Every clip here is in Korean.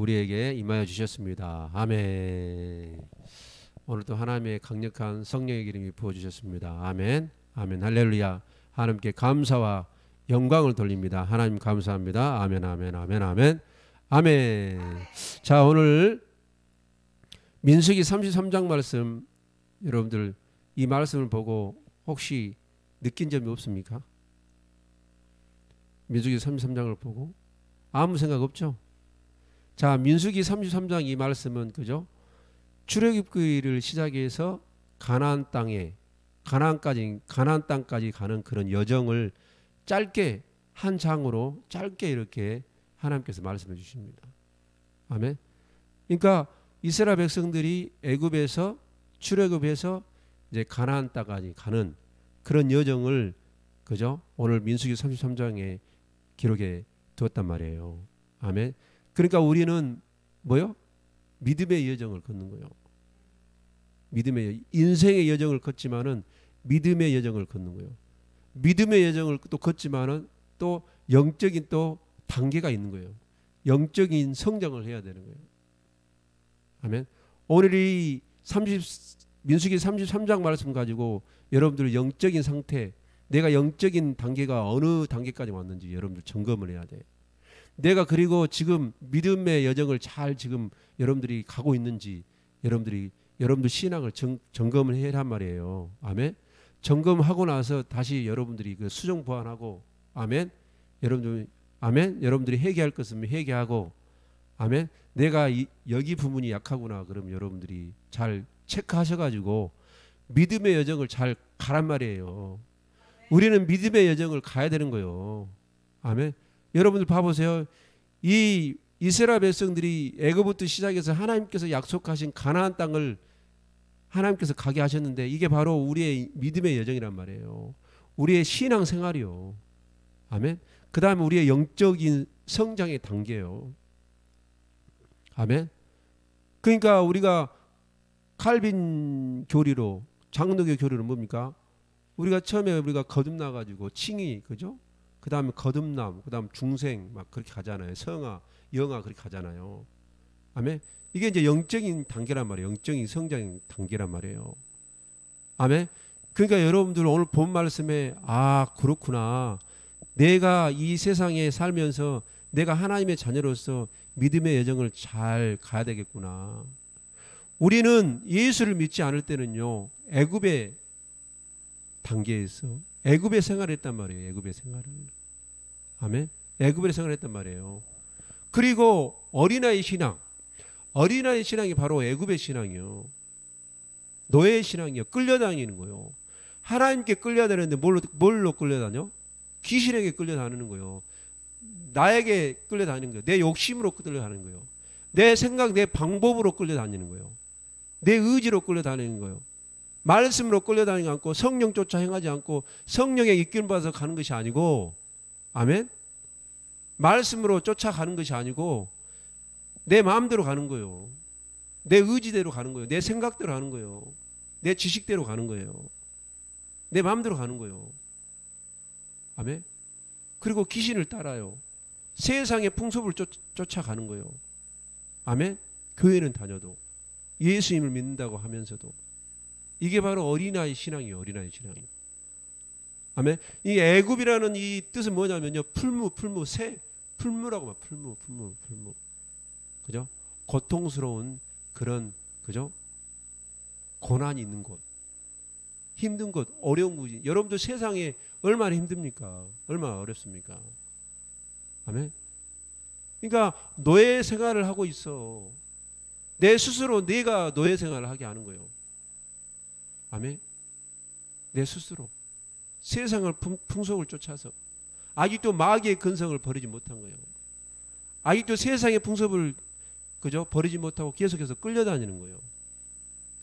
우리에게 임하여 주셨습니다. 아멘. 오늘도 하나님의 강력한 성령의 기름이 부어주셨습니다. 아멘. 아멘. 할렐루야. 하나님께 감사와 영광을 돌립니다. 하나님 감사합니다. 아멘. 아멘. 아멘. 아멘. 아멘. 자, 오늘 민수기 33장 말씀, 여러분들 이 말씀을 보고 혹시 느낀 점이 없습니까? 민수기 33장을 보고 아무 생각 없죠? 자, 민수기 33장 이 말씀은 그죠? 출애굽기를 시작해서 가나안 땅에 가나안 땅까지 가는 그런 여정을 짧게 한 장으로 짧게 이렇게 하나님께서 말씀해 주십니다. 아멘. 그러니까 이스라엘 백성들이 애굽에서 출애굽해서 이제 가나안 땅까지 가는 그런 여정을 그죠? 오늘 민수기 33장에 기록해 두었단 말이에요. 아멘. 그러니까 우리는 뭐요? 믿음의 여정을 걷는 거예요. 믿음의 인생의 여정을 걷지만은 믿음의 여정을 걷는 거예요. 믿음의 여정을 또 걷지만은 또 영적인 또 단계가 있는 거예요. 영적인 성장을 해야 되는 거예요. 아멘. 오늘 이 민수기 33장 말씀 가지고 여러분들 영적인 상태, 내가 영적인 단계가 어느 단계까지 왔는지 여러분들 점검을 해야 돼. 내가 그리고 지금 믿음의 여정을 잘 지금 여러분들이 가고 있는지 여러분들 신앙을 점검을 해란 말이에요. 아멘. 점검하고 나서 다시 여러분들이 그 수정 보완하고, 아멘. 여러분들이 회개할 것은 회개하고, 아멘. 내가 여기 부분이 약하구나. 그럼 여러분들이 잘 체크하셔가지고 믿음의 여정을 잘 가란 말이에요. 우리는 믿음의 여정을 가야 되는 거예요. 아멘. 여러분들 봐보세요. 이 이스라엘 백성들이 애굽부터 시작해서 하나님께서 약속하신 가나안 땅을 하나님께서 가게 하셨는데 이게 바로 우리의 믿음의 여정이란 말이에요. 우리의 신앙 생활이요. 아멘. 그 다음에 우리의 영적인 성장의 단계요. 아멘. 그러니까 우리가 칼빈 교리로, 장로교 교리로 뭡니까? 우리가 처음에 우리가 거듭나 가지고 칭의, 그죠? 그 다음에 거듭남, 그 다음 중생 막 그렇게 가잖아요. 성화, 영화 그렇게 가잖아요. 아멘. 이게 이제 영적인 단계란 말이에요. 영적인 성장의 단계란 말이에요. 아멘. 그러니까 여러분들 오늘 본 말씀에 그렇구나. 내가 이 세상에 살면서 내가 하나님의 자녀로서 믿음의 여정을 잘 가야 되겠구나. 우리는 예수를 믿지 않을 때는요, 애굽의 단계에서 애굽의 생활을 했단 말이에요. 애굽의 생활을. 아멘. 애굽의 생활을 했단 말이에요. 그리고 어린아이 신앙이 바로 애굽의 신앙이요. 노예의 신앙이요. 끌려다니는 거요. 하나님께 끌려다니는데 뭘로 끌려다녀? 귀신에게 끌려다니는 거요. 나에게 끌려다니는 거예요. 내 욕심으로 끌려다니는 거예요. 내 생각, 내 방법으로 끌려다니는 거예요. 내 의지로 끌려다니는 거예요. 말씀으로 끌려다니지 않고 성령 쫓아 행하지 않고 성령의 이끌림 받아서 가는 것이 아니고, 아멘. 말씀으로 쫓아가는 것이 아니고 내 마음대로 가는 거예요. 내 의지대로 가는 거예요. 내 생각대로 가는 거예요. 내 지식대로 가는 거예요. 내 마음대로 가는 거예요. 아멘. 그리고 귀신을 따라요. 세상의 풍습을 쫓아가는 거예요. 아멘. 교회는 다녀도 예수님을 믿는다고 하면서도 이게 바로 어린아이 신앙이에요. 어린아이 신앙. 아멘. 이 애굽이라는 이 뜻은 뭐냐면요. 풀무라고 말. 풀무. 그죠? 고통스러운 그런, 그죠? 고난이 있는 곳, 힘든 곳, 어려운 곳이. 여러분들 세상에 얼마나 힘듭니까? 얼마나 어렵습니까? 아멘. 그러니까 노예 생활을 하고 있어. 내 스스로 내가 노예 생활을 하게 하는 거예요. 아멘. 내 스스로 세상을 풍속을 쫓아서 아직도 마귀의 근성을 버리지 못한 거예요. 아직도 세상의 풍습을 그죠? 버리지 못하고 계속해서 끌려다니는 거예요.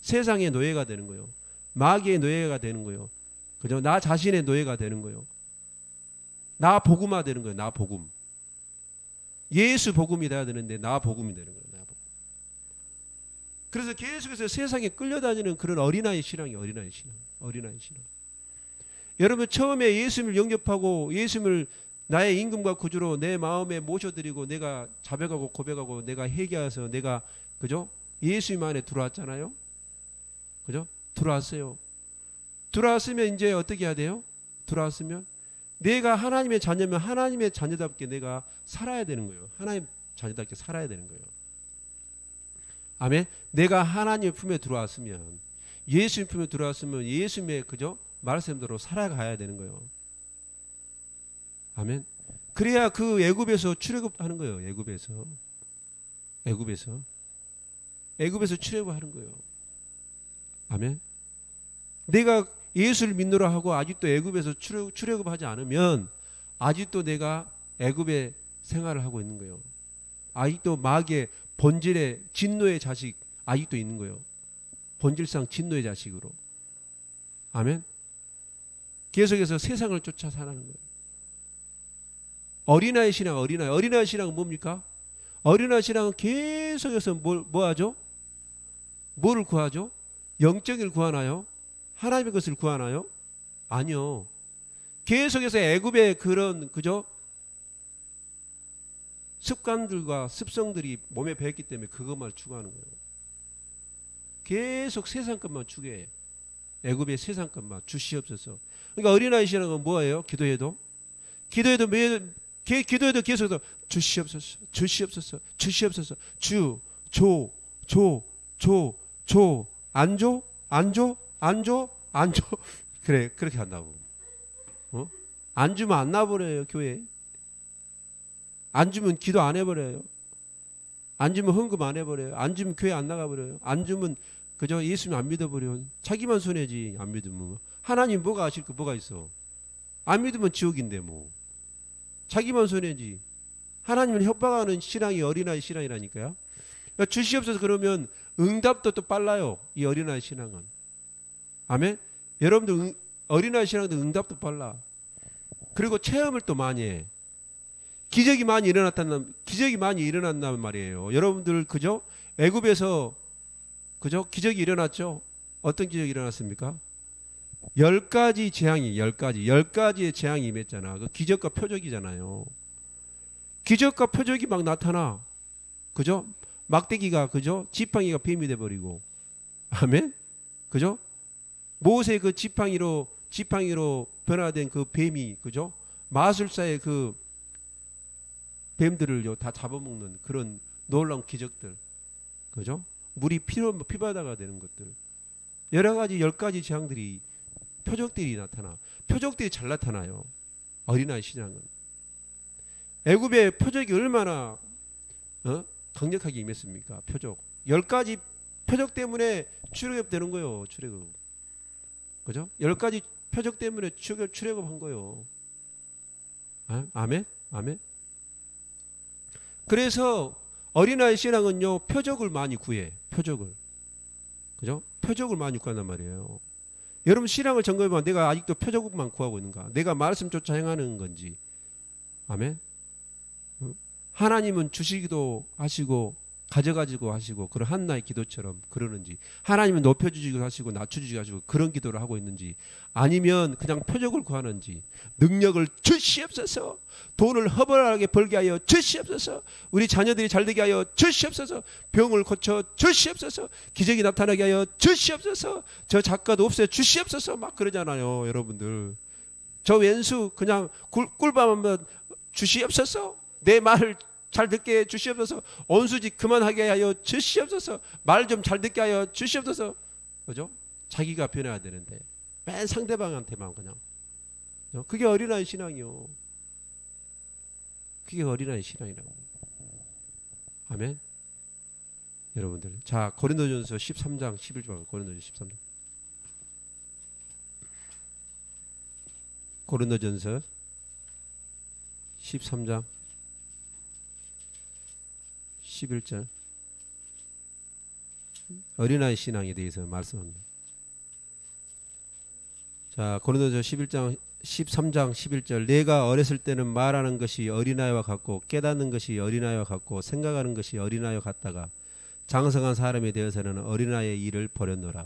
세상의 노예가 되는 거예요. 마귀의 노예가 되는 거예요. 그죠? 나 자신의 노예가 되는 거예요. 나 복음화 되는 거예요. 나 복음. 예수 복음이 돼야 되는데 나 복음이 되는 거예요. 나 복음. 그래서 계속해서 세상에 끌려다니는 그런 어린아이 신앙이 어린아이 신앙. 여러분 처음에 예수님을 영접하고 예수님을 나의 임금과 구주로 내 마음에 모셔드리고 내가 자백하고 고백하고 내가 회개해서 내가 그죠? 예수님 안에 들어왔잖아요. 그죠? 들어왔어요. 들어왔으면 이제 어떻게 해야 돼요? 들어왔으면 내가 하나님의 자녀면 하나님의 자녀답게 내가 살아야 되는 거예요. 하나님 자녀답게 살아야 되는 거예요. 아멘. 내가 하나님의 품에 들어왔으면 예수님 품에 들어왔으면 예수님의 그죠? 말씀대로 살아가야 되는 거예요. 아멘. 그래야 그 애굽에서 출애굽하는 거예요. 애굽에서 출애굽하는 거예요. 아멘. 내가 예수를 믿노라 하고 아직도 애굽에서 출애굽하지 않으면 아직도 내가 애굽의 생활을 하고 있는 거예요. 아직도 마귀의 본질의 진노의 자식 아직도 있는 거예요. 본질상 진노의 자식으로. 아멘. 계속해서 세상을 쫓아 사는 거예요. 어린아이 신앙은 뭡니까? 어린아이 신앙은 계속해서 뭐 하죠? 뭐를 구하죠? 영적을 구하나요? 하나님의 것을 구하나요? 아니요. 계속해서 애굽의 그런 그죠? 습관들과 습성들이 몸에 배었기 때문에 그것만 추구하는 거예요. 계속 세상 것만 추구해요. 애굽의 세상 것만 주시옵소서. 그러니까 어린아이 신앙은 뭐예요? 기도해도 계속해서 주시옵소서, 주시옵소서, 주시옵소서, 안 줘. 그래, 그렇게 한다고. 안 주면 안 나버려요, 교회. 안 주면 기도 안 해버려요. 안 주면 헌금 안 해버려요. 안 주면 교회 안 나가버려요. 안 주면 그저 예수님 안 믿어버려요. 자기만 손해지, 안 믿으면. 하나님 뭐가 아실 거 뭐가 있어. 안 믿으면 지옥인데 뭐. 자기만 손해지. 하나님을 협박하는 신앙이 어린아이 신앙이라니까요. 그러니까 주시옵소서 그러면 응답도 또 빨라요. 이 어린아이 신앙은. 아멘. 여러분들 어린아이 신앙도 응답도 빨라. 그리고 체험을 또 많이 해. 기적이 많이 일어났단 말이에요. 여러분들 그죠? 애굽에서 그죠? 기적이 일어났죠. 어떤 기적이 일어났습니까? 10가지 재앙이 10가지의 재앙이 임했잖아. 그 기적과 표적이잖아요. 기적과 표적이 막 나타나. 그죠? 막대기가 그죠? 지팡이가 뱀이 돼 버리고. 아멘. 그죠? 모세 그 지팡이로 변화된 그 뱀이 그죠? 마술사의 그 뱀들을요 다 잡아먹는 그런 놀라운 기적들. 그죠? 물이 피바다가 되는 것들. 여러 가지 10가지 재앙들이 표적들이 나타나. 표적들이 잘 나타나요. 어린아이 신앙은. 애굽의 표적이 얼마나 강력하게 임했습니까? 표적. 10가지 표적 때문에 출애굽되는 거예요. 출애굽. 그죠? 10가지 표적 때문에 출애굽한 거예요. 아멘? 아멘? 그래서 어린아이 신앙은요 표적을 많이 구해. 표적을. 그죠? 표적을 많이 구한단 말이에요. 여러분 신앙을 점검해보면 내가 아직도 표적만 구하고 있는가? 내가 말씀 쫓아 행하는 건지. 아멘? 하나님은 주시기도 하시고 가져가지고 하시고 그런 한나의 기도처럼 그러는지, 하나님은 높여주시기도 하시고 낮춰주시기도 하시고 그런 기도를 하고 있는지, 아니면 그냥 표적을 구하는지. 능력을 주시옵소서, 돈을 허벌하게 벌게 하여 주시옵소서, 우리 자녀들이 잘되게 하여 주시옵소서, 병을 고쳐 주시옵소서, 기적이 나타나게 하여 주시옵소서, 저 작가도 없애 주시옵소서 막 그러잖아요. 여러분들 저 왼수 그냥 꿀밤 한번 주시옵소서, 내 말을 잘 듣게 해 주시옵소서, 온수지 그만하게 하여 주시옵소서, 말 좀 잘 듣게 하여 주시옵소서. 그죠? 자기가 변해야 되는데 맨 상대방한테만 그냥. 그게 어린아이 신앙이요. 그게 어린아이 신앙이라고. 아멘. 여러분들 자 고린도전서 13장 11절. 고린도전서 13장. 고린도전서 13장 11절. 어린아이 신앙에 대해서 말씀합니다. 자, 고린도전서 13장 11절. 내가 어렸을 때는 말하는 것이 어린아이와 같고 깨닫는 것이 어린아이와 같고 생각하는 것이 어린아이와 같다가 장성한 사람이 되어서는 어린아이의 일을 버렸노라.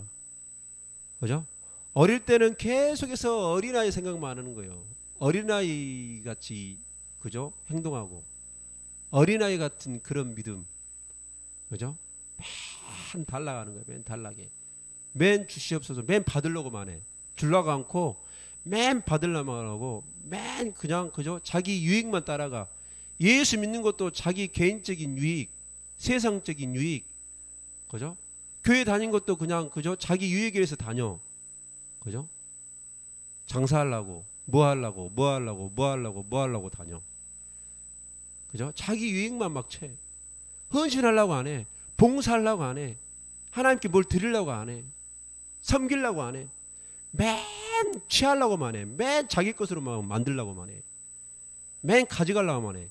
그죠? 어릴 때는 계속해서 어린아이 생각만 하는 거예요. 어린아이 같이 그죠? 행동하고 어린아이 같은 그런 믿음, 그죠? 맨 달라가는 거예요. 맨 달라게. 맨 주시옵소서. 맨 받으려고만 해. 주려고 않고 맨 받으려고만 하고 맨 그냥 그죠? 자기 유익만 따라가. 예수 믿는 것도 자기 개인적인 유익, 세상적인 유익, 그죠? 교회 다닌 것도 그냥 그죠? 자기 유익에 위해서 다녀, 그죠? 장사하려고, 뭐 하려고, 뭐 하려고, 뭐 하려고, 뭐 하려고 다녀, 그죠? 자기 유익만 막 채. 헌신하려고 안 해. 봉사하려고 안 해. 하나님께 뭘 드리려고 안 해. 섬기려고 안 해. 맨 취하려고만 해. 맨 자기 것으로만 만들려고만 해. 맨 가져가려고만 해.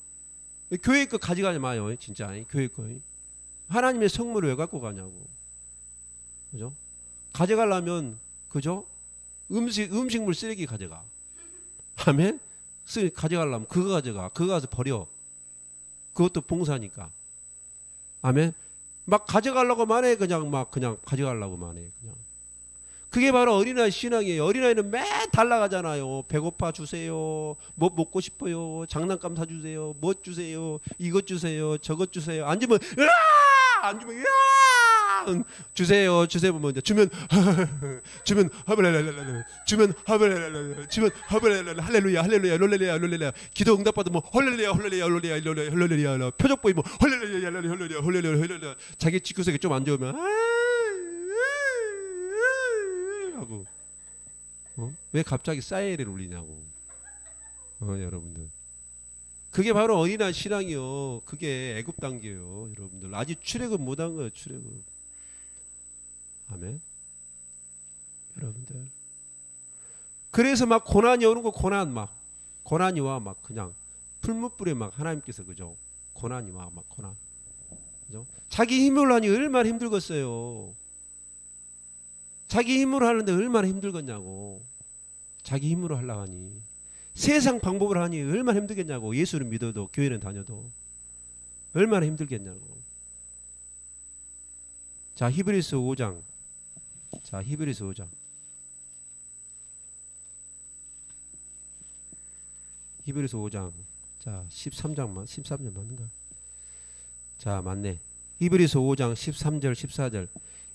교회 거 가져가지 마요. 진짜 교회 거. 하나님의 성물을 왜 갖고 가냐고. 그죠? 가져가려면 그죠? 음식물 쓰레기 가져가. 아멘. 가져가려면 그거 가져가. 그거 가서 버려. 그것도 봉사니까. 아멘. 막 가져가려고만 해. 그냥 가져가려고만 해. 그냥. 그게 바로 어린아이 신앙이에요. 어린아이는 맨 달라가잖아요. 배고파 주세요. 뭐 먹고 싶어요. 장난감 사주세요. 뭐 주세요. 이것 주세요. 저것 주세요. 안 주면 으아! 안 주면 으아! 주세요. 주세요. 먼저 주면 주면 하벨렐렐렐 주면 하벨렐렐 주면 하벨렐렐 할렐루야 할렐루야 롤렐루야 롤렐루야 기도 응답받으면 헐렐루야 헐렐루야 헐렐루야 헐렐루야 헐렐루야 표적 보이면 헐렐루야 헐렐루야 헐렐루야 헐렐루야 자기 집구석에 좀 안 좋으면 하고 왜 갑자기 사이렌을 울리냐고. 여러분들 그게 바로 어린아이 신앙이요. 그게 애굽 단계요. 여러분들 아직 출애굽 못한 거예요. 출애굽. 아멘. 여러분들 그래서 막 고난이 오는 거 고난이 와 막 그냥 풀무불에 막 하나님께서 그죠 고난이 와 막 고난 그죠 자기 힘으로 하니 얼마나 힘들겠어요. 자기 힘으로 하는데 얼마나 힘들겠냐고. 자기 힘으로 하려고 하니 세상 방법을 하니 얼마나 힘들겠냐고. 예수를 믿어도 교회는 다녀도 얼마나 힘들겠냐고. 자 히브리서 5장 자 히브리서 5장 히브리서 5장 자 13장 맞는가. 자 맞네. 히브리서 5장 13절 14절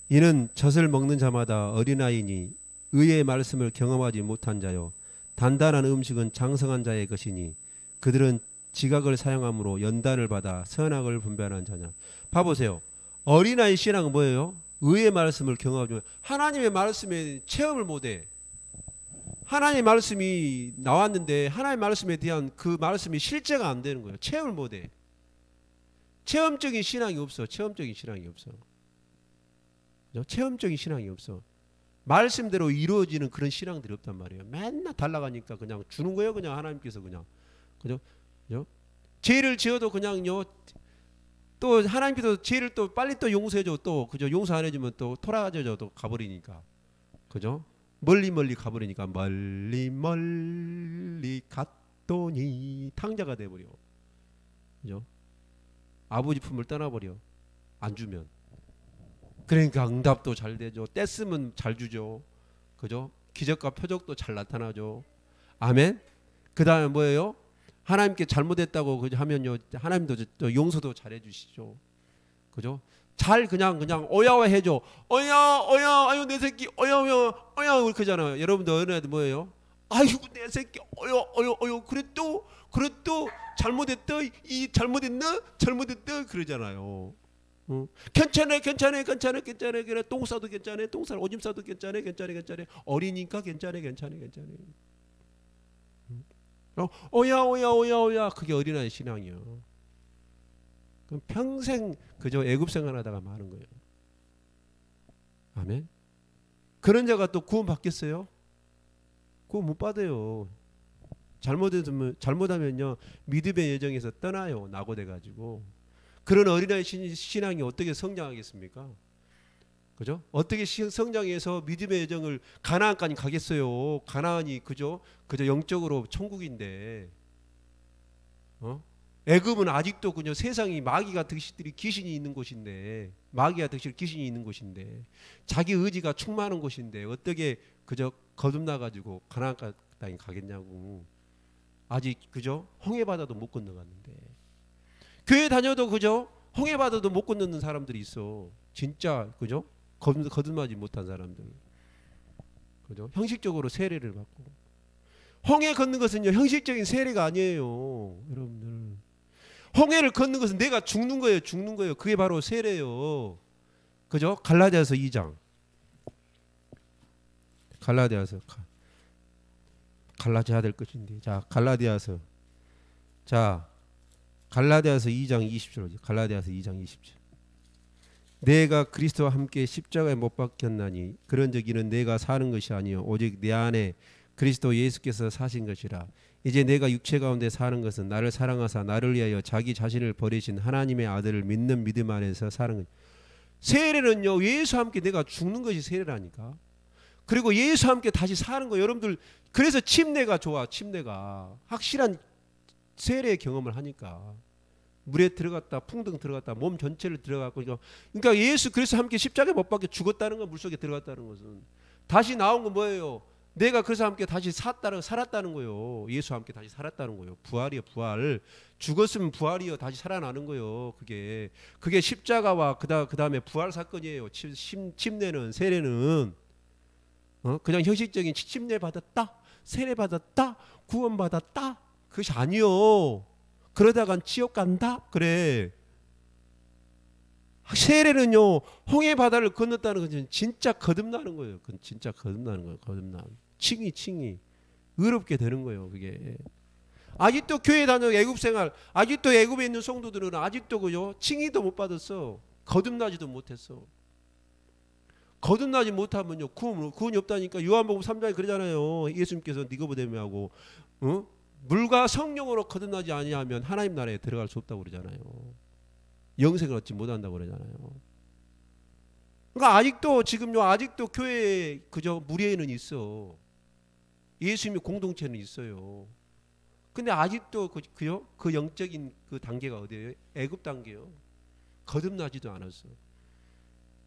이는 젖을 먹는 자마다 어린아이니 의의 말씀을 경험하지 못한 자요 단단한 음식은 장성한 자의 것이니 그들은 지각을 사용함으로 연단을 받아 선악을 분별하는 자냐. 봐보세요. 어린아이 신앙은 뭐예요? 의의 말씀을 경험하지 못해. 하나님의 말씀에 체험을 못해. 하나님의 말씀이 나왔는데 하나님의 말씀에 대한 그 말씀이 실제가 안 되는 거예요. 체험을 못해. 체험적인 신앙이 없어. 체험적인 신앙이 없어. 체험적인 신앙이 없어. 말씀대로 이루어지는 그런 신앙들이 없단 말이에요. 맨날 달라가니까 그냥 주는 거예요. 그냥 하나님께서 그냥 그죠? 죄를 지어도 그냥요. 또 하나님께서 죄를 또 빨리 또 용서해줘. 또 그죠? 용서 안 해주면 또 돌아가져 또 가버리니까 그죠? 멀리 가버리니까 멀리 갔더니 탕자가 돼버려. 그죠? 아버지 품을 떠나버려. 안 주면. 그러니까 응답도 잘 되죠. 떼쓰면 잘 주죠. 그죠? 기적과 표적도 잘 나타나죠. 아멘. 그 다음에 뭐예요? 하나님께 잘못했다고 하면요. 하나님도 용서도 잘 해주시죠. 그죠? 잘 그냥 어야 해줘. 어야 아유 내 새끼 어야 그렇게 하잖아요. 여러분들 어린애들 뭐예요? 아이고 내 새끼 어여 그래 또 잘못했다 그러잖아요. 괜찮아 그래 똥 싸도 괜찮아 오줌 싸도 괜찮아 어리니까 괜찮아 어야 그게 어린아이 신앙이요. 그럼 평생 그저 애굽 생활하다가 마는 거예요. 아멘. 그런 자가 또 구원 받겠어요? 구원 못 받아요. 잘못하면요 믿음의 여정에서 떠나요. 낙오돼 가지고. 그런 어린아이 신앙이 어떻게 성장하겠습니까? 그죠? 어떻게 성장해서 믿음의 여정을 가나안까지 가겠어요? 가나안이 그죠 영적으로 천국인데, 애굽은 아직도 그냥 세상이 마귀가 득실들이 귀신이 있는 곳인데, 귀신이 있는 곳인데, 자기 의지가 충만한 곳인데 어떻게 그저 거듭나 가지고 가나안 땅에 가겠냐고. 아직 그죠? 홍해바다도 못 건너갔는데 교회 다녀도 그죠? 홍해바다도 못 건너는 사람들이 있어. 진짜 그죠? 거듭나지 못한 사람들. 그죠? 형식적으로 세례를 받고. 홍해 걷는 것은요 형식적인 세례가 아니에요, 여러분들. 홍해를 걷는 것은 내가 죽는 거예요, 죽는 거예요. 그게 바로 세례예요. 그죠? 갈라디아서 2장. 갈라디아 될 것인데. 자, 갈라디아서 2장 20절. 갈라디아서 2장 20절. 내가 그리스도와 함께 십자가에 못 박혔나니 그런즉 이는 내가 사는 것이 아니요 오직 내 안에 그리스도 예수께서 사신 것이라. 이제 내가 육체 가운데 사는 것은 나를 사랑하사 나를 위하여 자기 자신을 버리신 하나님의 아들을 믿는 믿음 안에서 사는 것. 세례는요 예수와 함께 내가 죽는 것이 세례라니까. 그리고 예수와 함께 다시 사는 거. 여러분들 그래서 침례가 좋아. 침례가 확실한 세례의 경험을 하니까. 물에 들어갔다 풍덩 들어갔다 몸 전체를 들어갔고. 그러니까 예수 그리스도 함께 십자가에 못 박혀 죽었다는 건, 물속에 들어갔다는 것은. 다시 나온 건 뭐예요? 내가 그래서 함께 다시 살았다는 거예요. 예수와 함께 다시 살았다는 거예요. 부활이요, 부활. 죽었으면 부활이요, 다시 살아나는 거예요. 그게 십자가와 그다음에 부활 사건이에요. 침례는, 세례는 그냥 형식적인 침례 받았다, 세례 받았다, 구원 받았다, 그것이 아니요. 그러다간 지옥 간다? 그래. 세례는요 홍해 바다를 건넜다는 것은 진짜 거듭나는 거예요. 그건 진짜 거듭나는 거예요. 거듭남. 칭이 의롭게 되는 거예요. 그게. 아직도 교회 다녀 애굽 생활, 아직도 애굽에 있는 성도들은 아직도 그죠? 칭의도 못 받았어. 거듭나지도 못했어. 거듭나지 못하면요 구원이 없다니까. 요한복음 3장에 그러잖아요. 예수님께서 니고데모하고 물과 성령으로 거듭나지 아니하면 하나님 나라에 들어갈 수 없다고 그러잖아요. 영생을 얻지 못한다고 그러잖아요. 그러니까 아직도 교회에 그저 무리에는 있어. 예수님의 공동체는 있어요. 근데 아직도 그 영적인 그 단계가 어디예요? 애굽 단계요. 거듭나지도 않았어.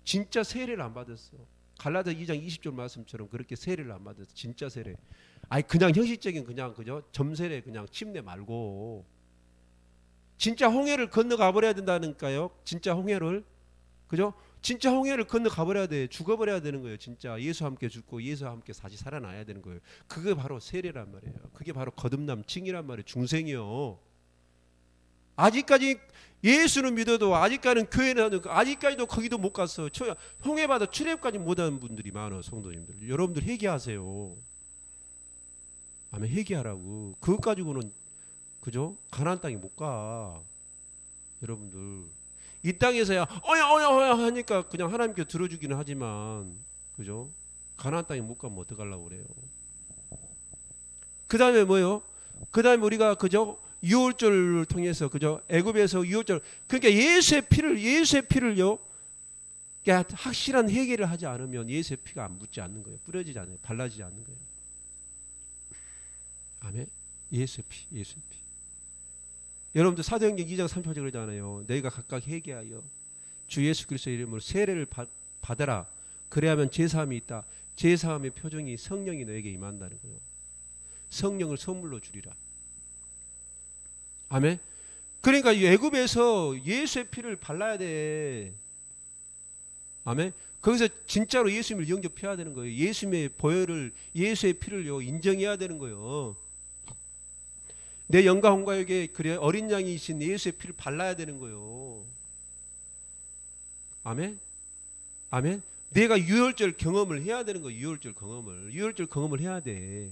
진짜 세례를 안 받았어. 갈라디아 2장 20절 말씀처럼 그렇게 세례를 안 받았어. 진짜 세례. 아니 그냥 형식적인 그냥 그죠? 점세례 그냥 침례 말고 진짜 홍해를 건너가 버려야 된다니까요. 진짜 홍해를. 그죠? 진짜 홍해를 건너가 버려야 돼. 죽어버려야 되는 거예요. 진짜 예수와 함께 죽고 예수와 함께 다시 살아나야 되는 거예요. 그게 바로 세례란 말이에요. 그게 바로 거듭남 칭이란 말이에요. 중생이요. 아직까지 예수는 믿어도 아직까지는 교회는 아직까지도 거기도 못 갔어. 홍해바다 출애굽까지 못하는 분들이 많아. 성도님들. 여러분들 회개하세요. 아멘. 회개하라고. 그것 가지고는 그죠? 가나안 땅에 못 가. 여러분들. 이 땅에서야 어야 하니까 그냥 하나님께 들어주기는 하지만 그죠? 가나안 땅에 못 가면 어떡하려고 그래요. 그 다음에 뭐요? 그 다음에 우리가 그죠? 유월절을 통해서 그죠? 애굽에서 유월절. 그러니까 예수의 피를요. 그러니까 확실한 회개를 하지 않으면 예수의 피가 안 묻지 않는 거예요. 뿌려지지 않아요. 발라지지 않는 거예요. 아멘. 예수의 피. 여러분들 사도행전 2장 3절 그러잖아요. 너희가 각각 회개하여 주 예수 그리스도의 이름으로 세례를 받아라. 그래야면 제사함이 있다. 제사함의 표정이 성령이 너에게 임한다는 거예요. 성령을 선물로 주리라. 아멘. 그러니까 애굽에서 예수의 피를 발라야 돼. 아멘. 거기서 진짜로 예수님을 영접해야 되는 거예요. 예수님의 보혈을, 예수의 피를요 인정해야 되는 거예요. 내 영과 홍과역에 그래 어린 양이신 예수의 피를 발라야 되는 거예요. 아멘. 아멘. 내가 유월절 경험을 해야 되는 거예요. 유월절 경험을 해야 돼.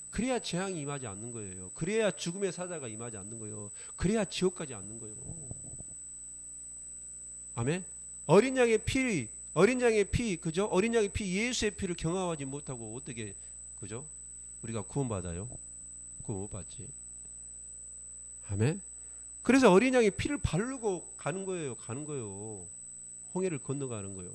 그래야 재앙이 임하지 않는 거예요. 그래야 죽음의 사자가 임하지 않는 거예요. 그래야 지옥까지 않는 거예요. 아멘. 어린 양의 피, 그죠? 어린 양의 피, 예수의 피를 경험하지 못하고 어떻게, 그죠? 우리가 구원받아요? 구원 못 받지. 아멘. 그래서 어린 양의 피를 바르고 가는 거예요. 홍해를 건너가는 거예요.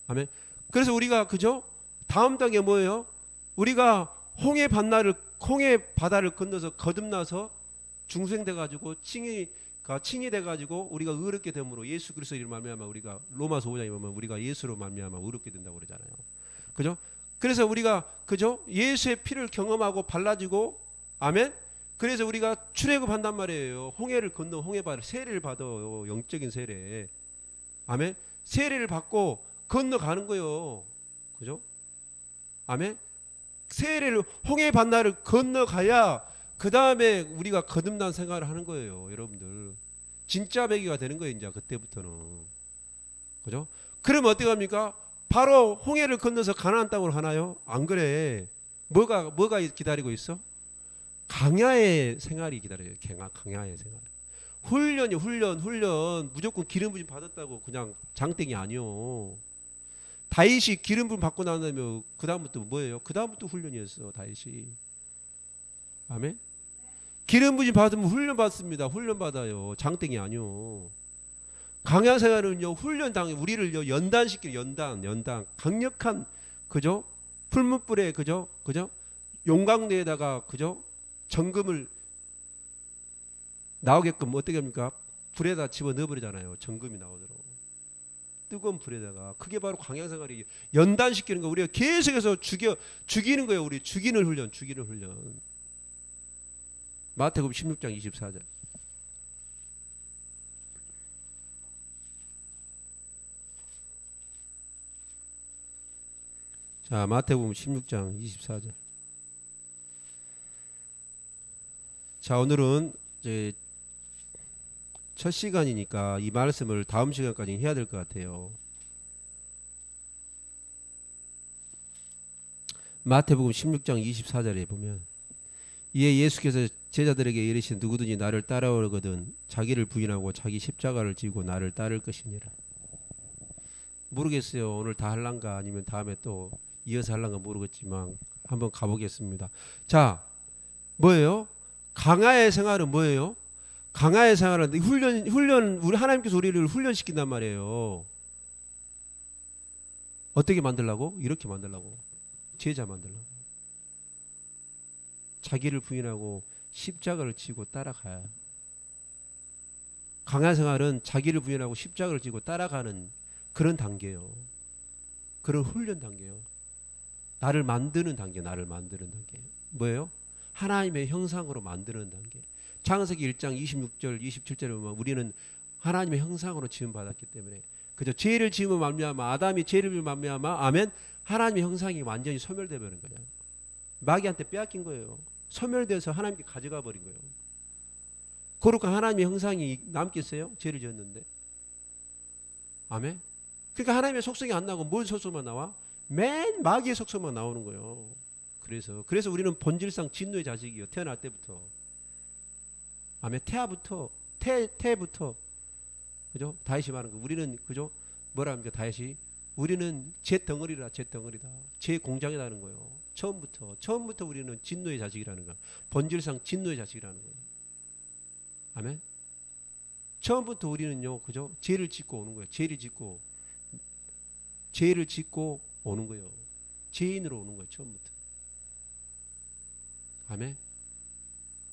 아멘. 그래서 우리가 그죠? 다음 단계 뭐예요? 우리가 홍해 바다를 건너서 거듭나서 중생돼 가지고 칭이 돼 가지고 우리가 의롭게 됨으로 예수 그리스도 이름으로 말미암아 우리가 로마서 5장에 보면 우리가 예수로 말미암아 의롭게 된다고 그러잖아요. 그죠? 그래서 우리가 그죠? 예수의 피를 경험하고 발라지고 아멘. 그래서 우리가 출애굽한단 말이에요. 홍해를 건너 홍해바다를 세례를 받아요. 영적인 세례. 아멘. 세례를 받고 건너가는 거예요. 그죠? 아멘. 세례를 홍해 반나를 건너가야 그 다음에 우리가 거듭난 생활을 하는 거예요. 여러분들 진짜 배기가 되는 거예요. 이제 그때부터는. 그죠? 그럼 어떻게 합니까? 바로 홍해를 건너서 가나안 땅으로 가나요? 안 그래. 뭐가 기다리고 있어? 강야의 생활이 기다려요. 강야의 생활. 훈련이 훈련. 무조건 기름 부심 받았다고 그냥 장땡이 아니요. 다윗이 기름 부심 받고 나면 그 다음부터 뭐예요? 그 다음부터 훈련이었어. 다윗이. 아멘. 기름 부심 받으면 훈련 받습니다. 훈련 받아요. 장땡이 아니요. 강야 생활은요 훈련당 우리를요 연단시키는 연단 강력한 그죠? 풀무불에 그죠? 용광로에다가 그죠? 정금을 나오게끔 어떻게 합니까? 불에다 집어 넣어버리잖아요. 정금이 나오도록. 뜨거운 불에다가. 그게 바로 광야생활이 연단시키는 거. 우리가 계속해서 죽이는 거예요. 우리 죽이는 훈련. 마태복음 16장 24절. 자, 마태복음 16장 24절. 자, 오늘은 이제 첫 시간이니까 이 말씀을 다음 시간까지 해야 될 것 같아요. 마태복음 16장 24절에 보면 이에 예수께서 제자들에게 이르신 누구든지 나를 따라오거든 자기를 부인하고 자기 십자가를 지고 나를 따를 것이니라. 모르겠어요. 오늘 다 할란가 아니면 다음에 또 이어서 할란가 모르겠지만 한번 가보겠습니다. 자, 뭐예요? 강야의 생활은 뭐예요? 강야의 생활은 훈련 우리 하나님께서 우리를 훈련시킨단 말이에요. 어떻게 만들라고? 이렇게 만들라고. 제자 만들라고. 자기를 부인하고 십자가를 지고 따라가야. 강야 생활은 자기를 부인하고 십자가를 지고 따라가는 그런 단계예요. 그런 훈련 단계예요. 나를 만드는 단계. 뭐예요? 하나님의 형상으로 만드는 단계. 창세기 1장 26절 27절에 보면 우리는 하나님의 형상으로 지음 받았기 때문에 그죠? 죄를 지음을 말미암아 아담이 죄를 지음을 말미암아 아멘. 하나님의 형상이 완전히 소멸되어 버린 거예요. 마귀한테 빼앗긴 거예요. 소멸돼서 하나님께 가져가 버린 거예요. 거룩한 하나님의 형상이 남겠어요? 죄를 지었는데. 아멘. 그러니까 하나님의 속성이 안 나고 뭔 속성만 나와? 맨 마귀의 속성만 나오는 거예요. 그래서 우리는 본질상 진노의 자식이요. 태어날 때부터. 아멘. 태부터. 그죠? 다윗이 말하는 거. 우리는 그죠? 뭐라 합니까? 다윗이 우리는 제 덩어리다. 제 공장이라는 거예요. 처음부터 우리는 진노의 자식이라는 거야. 본질상 진노의 자식이라는 거예요. 아멘. 처음부터 우리는요, 그죠? 죄를 짓고 오는 거예요. 죄를 짓고 오는 거예요. 죄인으로 오는 거예요. 처음부터. 아멘.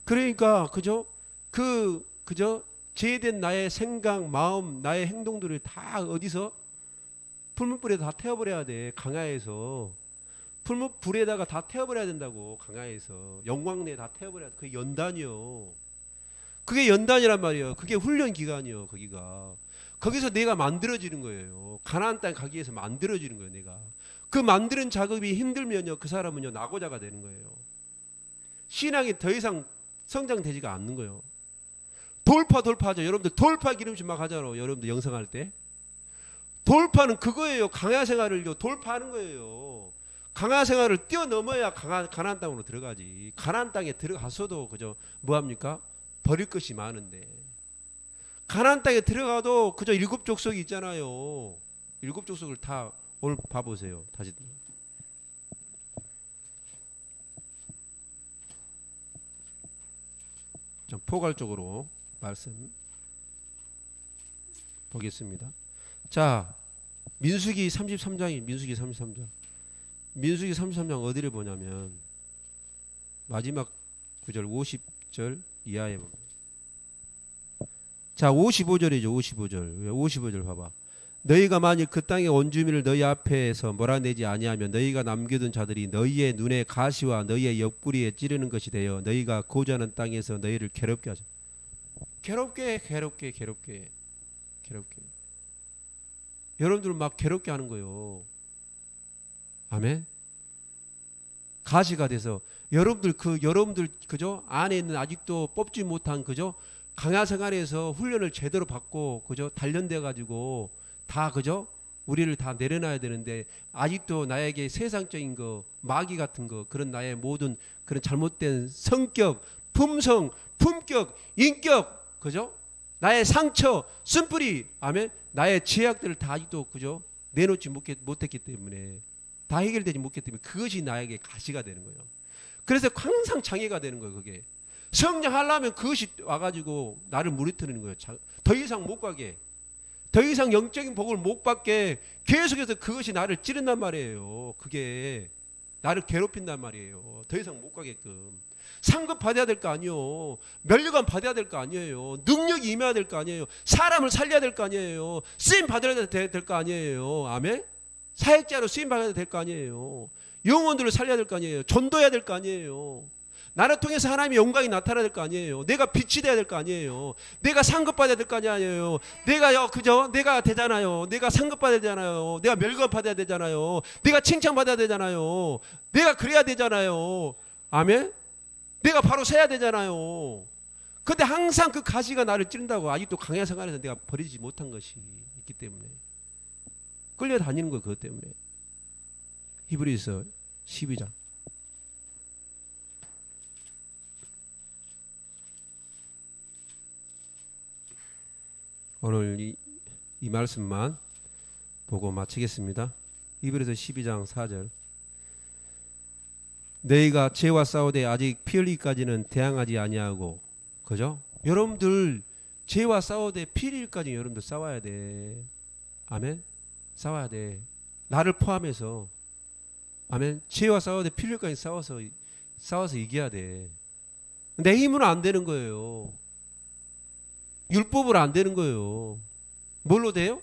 그러니까 그죠? 그죠? 죄된 나의 생각, 마음, 나의 행동들을 다 어디서 풀무불에 다 태워버려야 돼. 강야에서 풀무불에다가 다 태워버려야 된다고. 강야에서 영광내에 다 태워버려야 돼. 그게 연단이요. 그게 연단이란 말이에요. 그게 훈련 기간이요. 거기서 내가 만들어지는 거예요. 가나안 땅 가기 위해서 만들어지는 거예요. 내가 그 만드는 작업이 힘들면요, 그 사람은요 낙오자가 되는 거예요. 신앙이 더 이상 성장되지가 않는 거예요. 돌파하죠. 여러분들 돌파 기름식 막 하잖아요. 여러분들 영성할 때 돌파는 그거예요. 강야 생활을요 돌파하는 거예요. 강야 생활을 뛰어넘어야 가나안 땅으로 들어가지. 가나안 땅에 들어갔어도 그저 뭐합니까? 버릴 것이 많은데 가나안 땅에 들어가도 그저 7 족속이 있잖아요. 7 족속을 다 오늘 봐보세요. 다시 좀 포괄적으로 말씀 보겠습니다. 자, 민수기 33장이 민수기 33장 어디를 보냐면 마지막 구절 50절 이하에 보면 자 55절이죠. 55절 봐봐. 너희가 만일 그 땅의 원주민을 너희 앞에서 몰아내지 아니하면 너희가 남겨둔 자들이 너희의 눈에 가시와 너희의 옆구리에 찌르는 것이 되어 너희가 거주하는 땅에서 너희를 괴롭게 하자. 괴롭게. 여러분들 막 괴롭게 하는 거예요. 아멘. 가시가 돼서 여러분들 그죠? 안에 있는 아직도 뽑지 못한 그죠? 강야 생활에서 훈련을 제대로 받고 그죠? 단련돼 가지고 다 그죠? 우리를 다 내려놔야 되는데 아직도 나에게 세상적인 거, 마귀 같은 거, 그런 나의 모든 그런 잘못된 성격, 품성, 품격, 인격, 그죠? 나의 상처, 쓴뿌리, 아멘. 나의 죄악들을 다 아직도 그죠? 내놓지 못했기 때문에, 다 해결되지 못했기 때문에 그것이 나에게 가시가 되는 거예요. 그래서 항상 장애가 되는 거예요. 그게 성장하려면 그것이 와가지고 나를 무너뜨리는 거예요. 더 이상 못 가게, 더 이상 영적인 복을 못 받게 계속해서 그것이 나를 찌른단 말이에요. 그게 나를 괴롭힌단 말이에요. 더 이상 못 가게끔. 상급 받아야 될 거 아니에요. 면류관 받아야 될 거 아니에요. 능력이 임해야 될 거 아니에요. 사람을 살려야 될 거 아니에요. 쓰임 받아야 될 거 아니에요. 아멘. 사역자로 쓰임 받아야 될 거 아니에요. 영혼들을 살려야 될 거 아니에요. 전도해야 될 거 아니에요. 나를 통해서 하나님의 영광이 나타나야 될 거 아니에요. 내가 빛이 돼야 될 거 아니에요. 내가 상급 받아야 될 거 아니에요. 내가 되잖아요. 내가 상급 받아야 되잖아요. 내가 멸관 받아야 되잖아요. 내가 칭찬 받아야 되잖아요. 내가 그래야 되잖아요. 아멘. 내가 바로 서야 되잖아요. 근데 항상 그 가시가 나를 찌른다고. 아직도 강야 생활에서 내가 버리지 못한 것이 있기 때문에 끌려다니는 거예요. 그것 때문에. 히브리서 12장. 오늘 이 말씀만 보고 마치겠습니다. 히브리서 12장 4절. 너희가 죄와 싸우되 아직 피 흘리기까지는 대항하지 아니하고, 그죠? 여러분들 죄와 싸우되 피 흘리기까지 여러분들 싸워야 돼. 아멘. 싸워야 돼. 나를 포함해서. 아멘. 죄와 싸우되 피 흘리기까지 싸워서 이겨야 돼. 내 힘으로 안 되는 거예요. 율법으로 안 되는 거예요. 뭘로 돼요?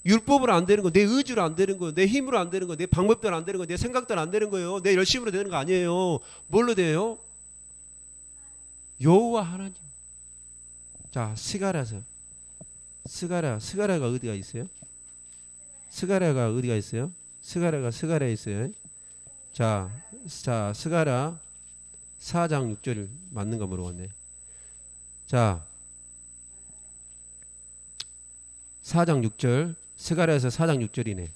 율법으로 안 되는 거, 내 의지로 안 되는 거, 내 힘으로 안 되는 거, 내 방법대로 안 되는 거, 내 생각대로 안 되는 거예요. 내 열심으로 되는 거 아니에요. 뭘로 돼요? 여호와 하나님. 자, 스가랴가 어디가 있어요? 스가랴가 어디가 있어요? 스가랴에 있어요. 자, 스가랴 4장 6절 맞는 거 물어봤네. 자, 4장 6절. 스가랴에서 4장 6절이네.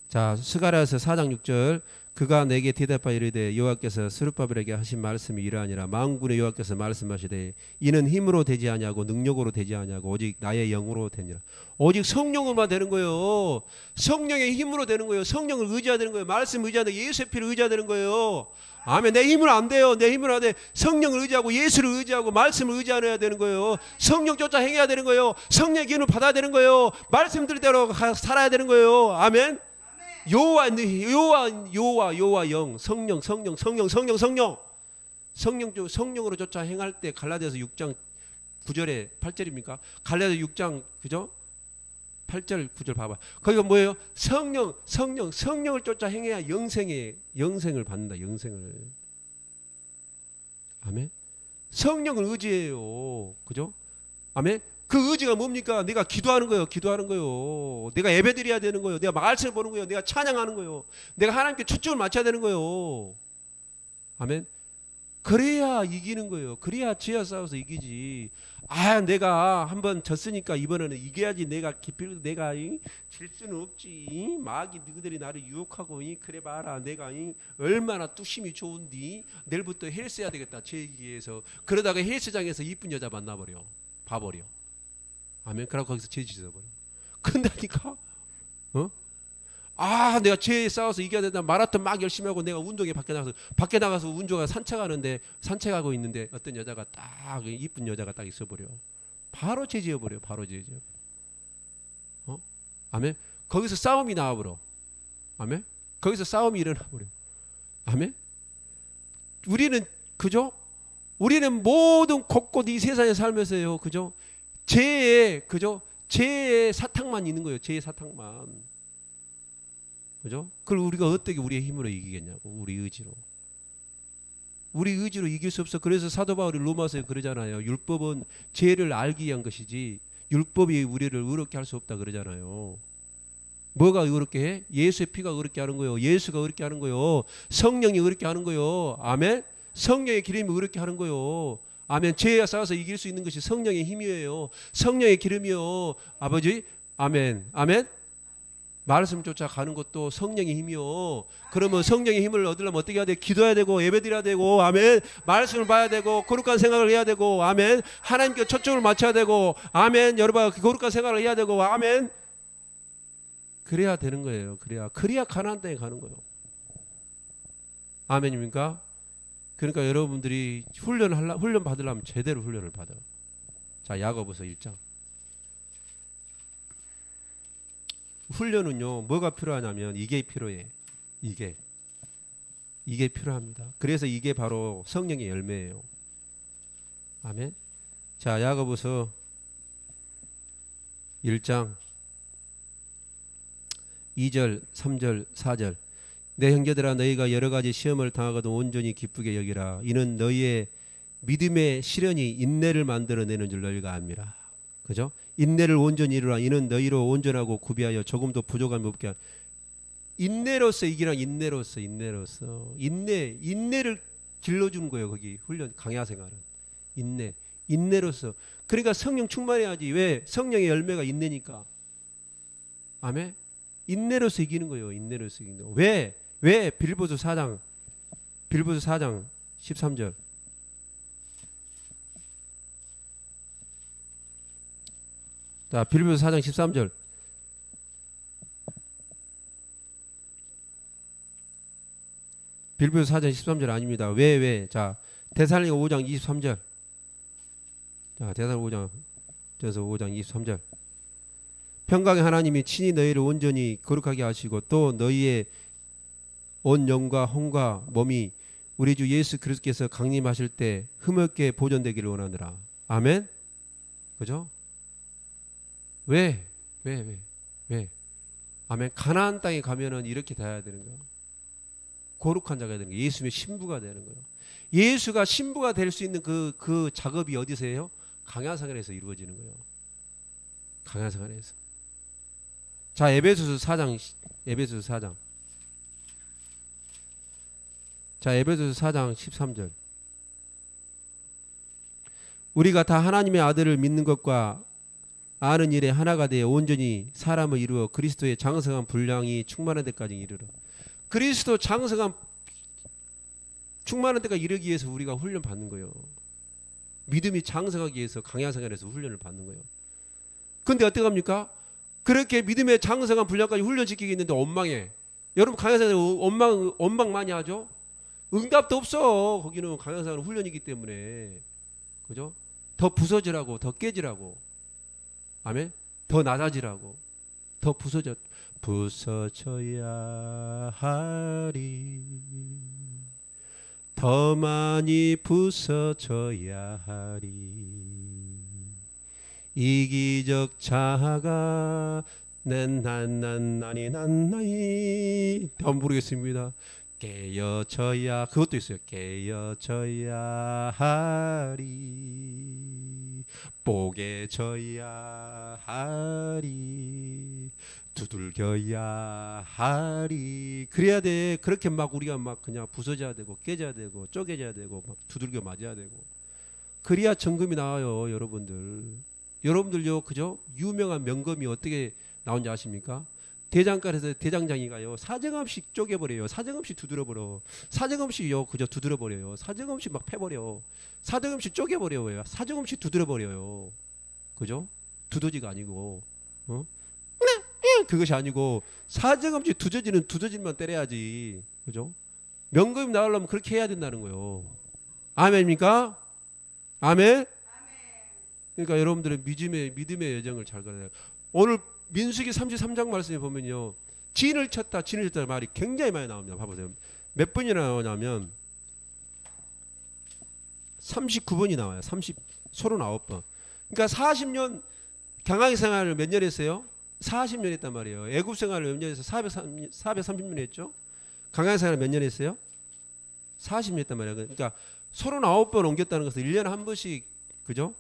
자, 스가랴에서 4장 6절. 그가 내게 대답하여 이르되 여호와께서 스룹바벨에게 하신 말씀이 이러하니라. 만군의 여호와께서 말씀하시되 이는 힘으로 되지 아니하고 능력으로 되지 아니하고 오직 나의 영으로 되니라. 오직 성령으로만 되는 거예요. 성령의 힘으로 되는 거예요. 성령을 의지해야 되는 거예요. 말씀 의지하는 예수의 피를 의지해야 되는 거예요. 아멘. 내 힘으로 안 돼요. 내 힘으로 안 돼. 성령을 의지하고 예수를 의지하고 말씀을 의지해야 되는 거예요. 성령 쫓아 행해야 되는 거예요. 성령의 기운을 받아야 되는 거예요. 말씀들대로 살아야 되는 거예요. 아멘. 여호와 영, 성령으로 쫓아 행할 때 갈라디아서 6장 9절에 8절입니까? 갈라디아서 6장 그죠? 8절 9절 봐봐. 거기가 뭐예요? 성령을 쫓아 행해야 영생을 받는다. 영생을. 아멘. 성령을 의지해요. 그죠? 아멘. 그 의지가 뭡니까? 내가 기도하는 거예요. 내가 예배드려야 되는 거예요. 내가 말씀을 보는 거예요. 내가 찬양하는 거예요. 내가 하나님께 초점을 맞춰야 되는 거예요. 아멘. 그래야 이기는 거예요. 그래야 죄와 싸워서 이기지. 아, 내가 한번 졌으니까 이번에는 이겨야지. 내가 질 수는 없지. 마귀 너희들이 나를 유혹하고 그래 봐라. 내가 얼마나 뚝심이 좋은디. 내일부터 헬스 해야 되겠다. 죄기에서 그러다가 헬스장에서 이쁜 여자 만나버려. 봐버려. 아멘. 그러고 거기서 죄 짓어버려. 근데니까 내가 죄에 싸워서 이겨야 된다. 마라톤 막 열심히 하고 내가 운동에 밖에 나가서 운동가 산책하고 있는데 어떤 여자가 딱 이쁜 여자가 딱 있어버려. 바로 죄 지어버려. 아멘. 거기서 싸움이 나와버려. 아멘. 거기서 싸움이 일어나버려. 아멘. 우리는 그죠? 우리는 모든 곳곳 이 세상에 살면서요. 그죠? 죄에 그죠? 죄의 사탕만 있는 거예요. 죄의 사탕만. 그죠? 그걸 우리가 어떻게 우리의 힘으로 이기겠냐고. 우리 의지로. 우리 의지로 이길 수 없어. 그래서 사도 바울이 로마서에 그러잖아요. 율법은 죄를 알기 위한 것이지 율법이 우리를 의롭게 할 수 없다 그러잖아요. 뭐가 의롭게 해? 예수의 피가 의롭게 하는 거예요. 예수가 의롭게 하는 거예요. 성령이 의롭게 하는 거예요. 아멘. 성령의 기름이 의롭게 하는 거예요. 아멘. 죄에 싸워서 이길 수 있는 것이 성령의 힘이에요. 성령의 기름이요. 아버지. 아멘. 아멘. 말씀 쫓아가는 것도 성령의 힘이요. 그러면 성령의 힘을 얻으려면 어떻게 해야 돼? 기도해야 되고 예배드려야 되고 아멘. 말씀을 봐야 되고 거룩한 생각을 해야 되고 아멘. 하나님께 초점을 맞춰야 되고 아멘. 여러분 거룩한 생각을 해야 되고 아멘. 그래야 되는 거예요. 그래야 가나안 땅에 가는 거예요. 아멘입니까? 그러니까 여러분들이 훈련 받으려면 제대로 훈련을 받아요. 자, 야고보서 1장. 훈련은요, 뭐가 필요하냐면 이게 필요해. 이게 필요합니다. 그래서 이게 바로 성령의 열매예요. 아멘. 자, 야고보서 1장 2절, 3절, 4절. 내 형제들아 너희가 여러 가지 시험을 당하거든 온전히 기쁘게 여기라. 이는 너희의 믿음의 시련이 인내를 만들어내는 줄 너희가 압니다. 그죠? 인내를 온전히 이루라. 이는 너희로 온전하고 구비하여 조금도 부족함이 없게 하라. 인내로서 이기라. 인내로서 인내를 길러주는 거예요. 거기 훈련 강야 생활은 인내로서. 그러니까 성령 충만해야지. 왜? 성령의 열매가 인내니까. 아멘. 인내로서 이기는 거예요. 인내로서 이기는 거. 왜? 빌보서 4장 13절. 자, 빌보서 4장 13절. 빌보서 4장 13절 아닙니다. 왜? 자, 데살로니가 5장 23절. 자, 데살로니가 5장 23절. 평강의 하나님이 친히 너희를 온전히 거룩하게 하시고 또 너희의 온 영과 혼과 몸이 우리 주 예수 그리스도께서 강림하실 때 흠없게 보존되기를 원하노라. 아멘. 그죠? 왜? 아멘. 가나안 땅에 가면은 이렇게 돼야 되는 거예요. 거룩한 자가 되는 거예요. 예수님의 신부가 되는 거예요. 예수가 신부가 될 수 있는 그 작업이 어디서 해요? 강야생활에서 이루어지는 거예요. 강야생활에서. 자, 에베소서 4장. 자, 에베소서 4장 13절. 우리가 다 하나님의 아들을 믿는 것과 아는 일에 하나가 되어 온전히 사람을 이루어 그리스도의 장성한 분량이 충만한 데까지 이르러. 그리스도 장성한 충만한 데까지 이르기 위해서 우리가 훈련 받는 거예요. 믿음이 장성하기 위해서 강야생활에서 훈련을 받는 거예요. 근데 어떻게 합니까? 그렇게 믿음의 장성한 분량까지 훈련시키기 있는데 원망해. 여러분 강야생활 원망 많이 하죠? 응답도 없어. 거기는 강야생활 훈련이기 때문에. 그죠? 더 부서지라고, 더 깨지라고. 아멘? 더 낮아지라고. 더 부서져야 하리. 더 많이 부서져야 하리. 이기적 자가 난나니 한번 부르겠습니다. 깨어져야, 그것도 있어요. 깨어져야 하리. 뽀개져야 하리. 두들겨야 하리. 그래야 돼. 그렇게 막 우리가 막 그냥 부서져야 되고 깨져야 되고 쪼개져야 되고 막 두들겨 맞아야 되고. 그래야 정금이 나와요. 여러분들요, 그죠? 유명한 명검이 어떻게 나온지 아십니까? 대장간에서 대장장이가요, 사정없이 쪼개버려요. 사정없이 두드려버려. 사정없이요, 그저 두드려버려요. 사정없이 막 패버려. 사정없이 쪼개버려요. 사정없이 두드려버려요. 그죠? 두더지가 아니고, 그것이 아니고, 사정없이 두더지만 때려야지. 그죠? 명검이 나오려면 그렇게 해야 된다는 거예요. 아멘입니까? 아멘? 그러니까 여러분들의 믿음의 여정을 잘 걸어야 돼요. 오늘 민수기 33장 말씀에 보면요, 진을 쳤다 말이 굉장히 많이 나옵니다. 봐보세요. 몇 번이나 나오냐면 39번이 나와요. 39번. 그러니까 40년 강하게 생활을 몇 년 했어요? 40년 했단 말이에요. 애굽 생활을 몇 년 해서 430년 했죠. 강하게 생활을 몇 년 했어요? 40년 했단 말이에요. 그러니까 39번 옮겼다는 것은 1년에 한 번씩, 그죠?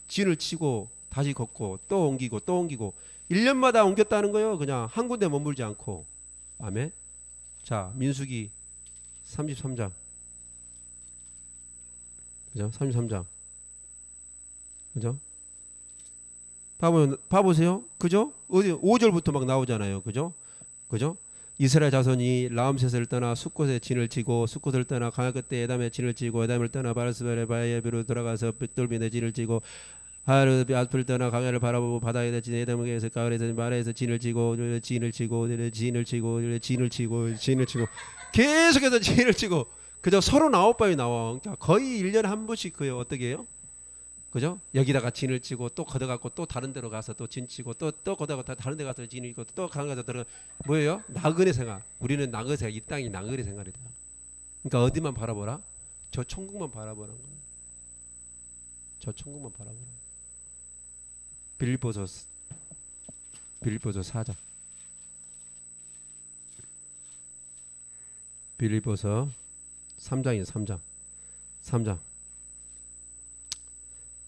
진을 치고 다시 걷고 또 옮기고 또 옮기고 1년마다 옮겼다는 거예요. 그냥 한 군데 머물지 않고. 아멘. 자, 민수기 33장. 그죠? 33장. 그죠? 봐보세요. 그죠? 어디 5절부터 막 나오잖아요. 그죠? 그죠? 이스라엘 자손이 라암셋을 떠나 숫곳에 진을 치고 숫곳을 떠나 강화 끝에 에담에 진을 치고 에담을 떠나 바르스벨의 바야비로 돌아가서 빅돌빈에 진을 치고 하르 앞을 떠나 강야를 바라보고 바다에 진 에담에서 가을에서 말에서 진을 치고 진을 치고 진을 치고 진을 치고 진을 치고 계속해서 진을 치고 그죠? 39번이 나와. 그러니까 거의 1년에 한 번씩 그요. 어떻게 해요? 그죠? 여기다가 진을 치고 또 걷어갖고 또 다른 데로 가서 또 진 치고 또 걷어갖고 다른 데 가서 진을 치고 또 강가서 들어가. 뭐예요? 나그네 생활. 우리는 나그네 생활. 이 땅이 나그네 생활이다. 그러니까 어디만 바라보라? 저 천국만 바라보라는 거예요. 저 천국만 바라보라. 빌립보서 4장. 빌립보서 3장이에요. 3장.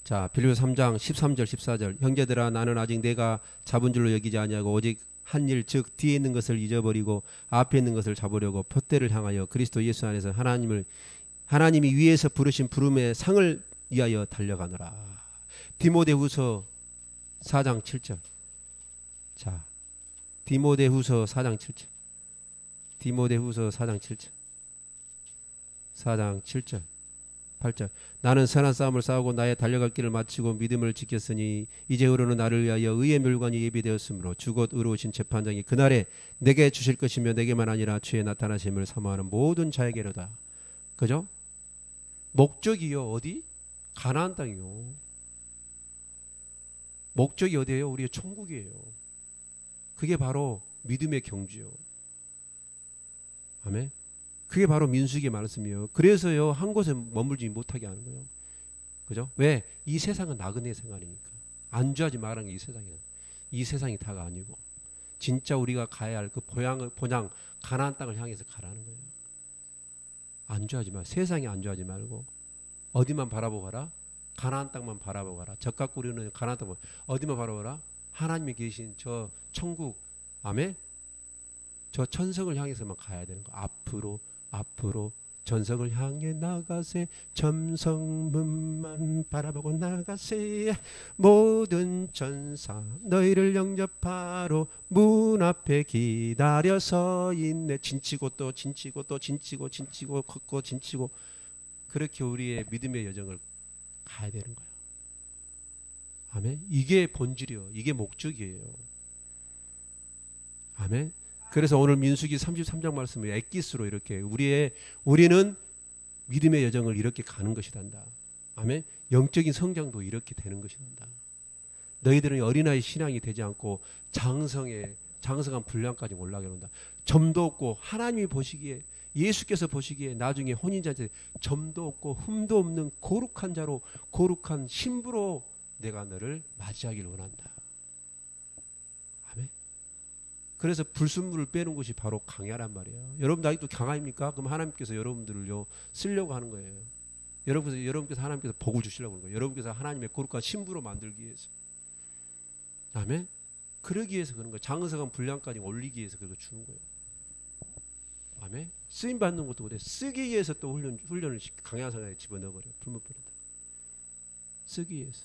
자, 빌립보서 3장 13절 14절. 형제들아 나는 아직 내가 잡은 줄로 여기지 아니하고 오직 한 일 즉 뒤에 있는 것을 잊어버리고 앞에 있는 것을 잡으려고 표대를 향하여 그리스도 예수 안에서 하나님이 위에서 부르신 부름의 상을 위하여 달려가노라. 디모데후서 4장 7절. 자, 디모데후서 4장 7절. 디모데후서 4장 7절. 4장 7절. 8절. 나는 선한 싸움을 싸우고 나의 달려갈 길을 마치고 믿음을 지켰으니 이제후로는 나를 위하여 의의 멸관이 예비되었으므로 주곧 의로우신 재판장이 그날에 내게 주실 것이며 내게만 아니라 주의 나타나심을 사모하는 모든 자에게로다. 그죠? 목적이요. 어디? 가나안 땅이요. 목적이 어디예요? 우리의 천국이에요. 그게 바로 믿음의 경주요. 아멘. 그게 바로 민수기의 말씀이에요. 그래서요 한 곳에 머물지 못하게 하는 거예요. 그죠? 왜? 이 세상은 나그네 생활이니까. 안주하지 말라는 게 이 세상이에요. 이 세상이 다가 아니고 진짜 우리가 가야 할 그 본향 가나안 땅을 향해서 가라는 거예요. 안주하지 마. 세상에 안주하지 말고 어디만 바라보고 가라? 가나안 땅만 바라보고 가라. 적각 꾸리는 가나안 땅만 어디만 바라보라? 하나님이 계신 저 천국. 아멘. 저 천성을 향해서만 가야 되는 거. 앞으로 전성을 향해 나가세. 점성문만 바라보고 나가세. 모든 천사 너희를 영접하러 문 앞에 기다려 서 있네. 진치고 또 진치고 또 진치고 걷고 진치고. 그렇게 우리의 믿음의 여정을 가야 되는 거예요. 아멘. 이게 본질이요. 이게 목적이에요. 아멘. 그래서 오늘 민수기 33장 말씀을 엑기스로 이렇게 우리는 믿음의 여정을 이렇게 가는 것이란다. 아멘. 영적인 성장도 이렇게 되는 것이란다. 너희들은 어린아이 신앙이 되지 않고 장성한 분량까지 올라가게 한다. 점도 없고 하나님이 보시기에 예수께서 보시기에 나중에 혼인잔치 점도 없고 흠도 없는 거룩한 자로 거룩한 신부로 내가 너를 맞이하기를 원한다. 아멘. 그래서 불순물을 빼는 것이 바로 강야란 말이에요. 여러분 아직도 강야입니까? 그럼 하나님께서 여러분들을요 쓰려고 하는 거예요. 여러분께서 하나님께서 복을 주시려고 하는 거예요. 여러분께서 하나님의 거룩한 신부로 만들기 위해서. 아멘. 그러기 위해서 그런 거예요. 장성한 분량까지 올리기 위해서 그걸 주는 거예요. 아멘. 쓰임 받는 것도 그래. 쓰기 위해서 또 훈련을 강야성에 집어넣어버려. 풀무불에다. 쓰기 위해서.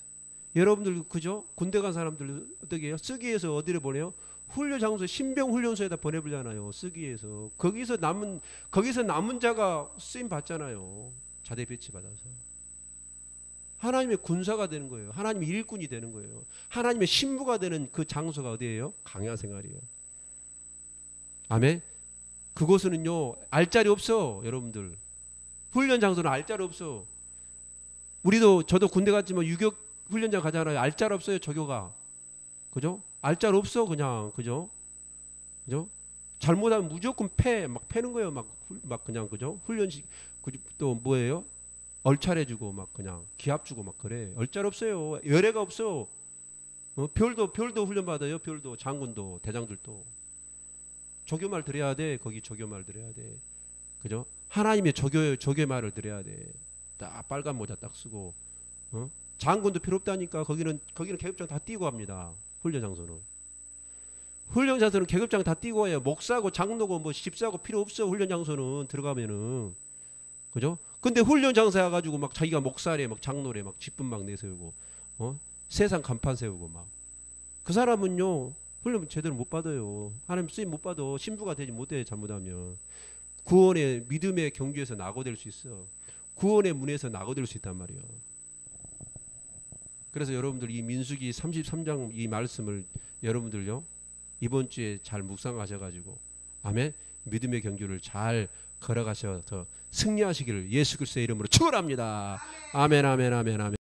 여러분들 그죠? 군대 간 사람들 어떻게 해요? 쓰기 위해서 어디를 보내요? 훈련 장소 신병 훈련소에다 보내버리잖아요. 쓰기 위해서. 거기서 남은 자가 쓰임 받잖아요. 자대 배치 받아서. 하나님의 군사가 되는 거예요. 하나님의 일꾼이 되는 거예요. 하나님의 신부가 되는 그 장소가 어디예요? 강야 생활이에요. 아멘. 그곳은요 알짜리 없어. 여러분들 훈련 장소는 알짜리 없어. 저도 군대 갔지만 유격 훈련장 가잖아요. 알짜리 없어요. 저교가. 그죠? 알짜리 없어. 그냥 그죠? 잘못하면 무조건 막 패는 거예요. 막 그냥 그죠? 훈련식 또 뭐예요? 얼차려주고 막 그냥 기합 주고 막 그래. 얼짜리 없어요. 열애가 없어. 별도 훈련 받아요. 별도 장군도 대장들도 조교말 들어야 돼. 거기 조교말 들어야 돼. 그죠? 하나님의 조교의 말을 들어야 돼. 딱 빨간 모자 딱 쓰고 장군도 필요 없다니까. 거기는 계급장 다 띄고 합니다. 훈련 장소는. 훈련 장소는 계급장 다 띄고 와요. 목사고 장로고 뭐 집사고 필요 없어. 훈련 장소는 들어가면은. 그죠? 근데 훈련 장소 가지고 막 자기가 목사래 막 장로래 막 직분 막 내세우고 세상 간판 세우고 막 그 사람은요 훈련 제대로 못 받아요. 하나님 쓰임 못 받아. 신부가 되지 못해. 잘못하면 구원의 믿음의 경주에서 낙오될 수 있어. 구원의 문에서 낙오될 수 있단 말이에요. 그래서 여러분들 이 민수기 33장 이 말씀을 여러분들요 이번 주에 잘 묵상하셔가지고 아멘 믿음의 경주를 잘 걸어가셔서 승리하시기를 예수 그리스도의 이름으로 축원합니다. 아멘 아멘 아멘 아멘.